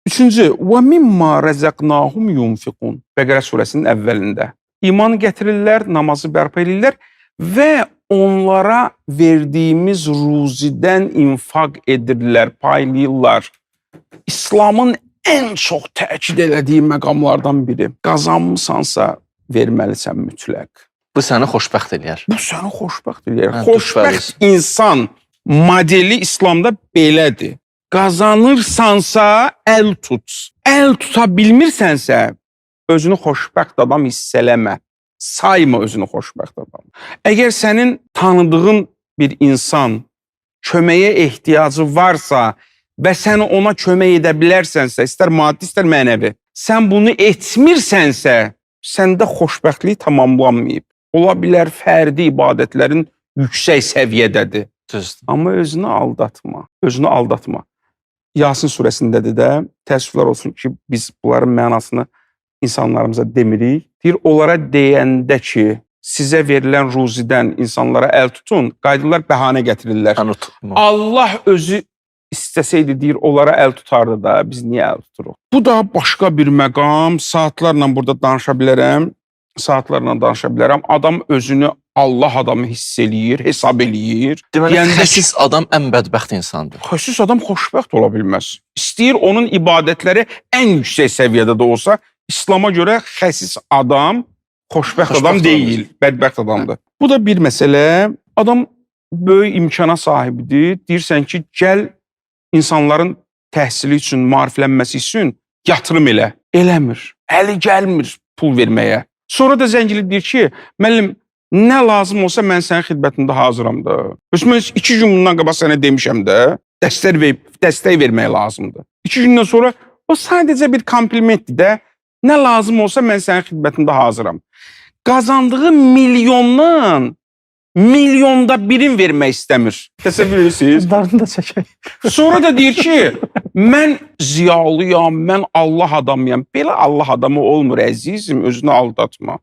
Üçüncü, və mimma rəzəqnahum yunfiqun. Bəqərə surəsinin əvvəlində. İman gətirirlər, namazı bərpa edirlər və onlara verdiyimiz ruzidən infaq edirlər, paylayırlar. İslamın ən çox təkid elədiyi məqamlardan biri. Qazanmısansa verməlisən mütləq. Bu səni xoşbəxt eləyər. Bu səni xoşbəxt eləyər. Xoşbəxt insan modeli İslamda belədir. Qazanırsansa əl tut. Əl tuta bilmirsənsə özünü xoşbəxt adam hiss eləmə. Sayma özünü xoşbəxt adam. Əgər sənin tanıdığın bir insan köməyə ehtiyacı varsa və sən ona kömək edə bilərsənsə, istər maddi, istər mənəvi, sən bunu etmirsənsə, səndə xoşbəxtlik tamamlanmayıb. Ola bilər fərdi ibadətlərin yüksək səviyyədədir. Düzdür. Amma özünü aldatma. Özünü aldatma. Yasin surəsindədir də, təəssüflər olsun ki, biz bunların mənasını insanlarımıza demirik. Deyir, onlara deyəndə ki, sizə verilən ruzidən insanlara əl tutun, qaydalar bəhanə gətirirlər. Allah özü istəsəydi, deyir, onlara əl tutardı da, biz niyə əl tuturuq? Bu da başqa bir məqam, saatlarla burada danışa bilərəm. Adam özünü Allah adamı hiss eləyir, hesab eləyir. Deməli, xəsis adam ən bədbəxt insandır. Xəsis adam xoşbəxt ola bilməz. İstəyir onun ibadətləri ən yüksək səviyyədə də olsa, İslama görə xəsis adam xoşbəxt adam deyil, bədbəxt adamdır. Bu da bir məsələ. Adam böyük imkana sahibidir. Deyirsən ki, gəl insanların təhsili üçün, maariflənməsi üçün yatırım elə. Eləmir. Əli gəlmir pul verməyə. Sonra da zəngili deyir ki, müəllim, nə lazım olsa mən sənin xidmətində hazıram da. Mən 2 gün bundan qabaq sənə demişəm də, dəstək vermək lazımdır. 2 gündən sonra o sadəcə bir komplimentdir də, nə lazım olsa mən sənin xidmətində hazıram. Qazandığı milyondan milyonda birin vermək istəmir. Təsəvvür edirsiniz? Qızlarını da çəkək. Sonra da deyir ki, mən ziyalıyam, mən Allah adamıyam. Belə Allah adamı olmur əzizim, özünü aldatma.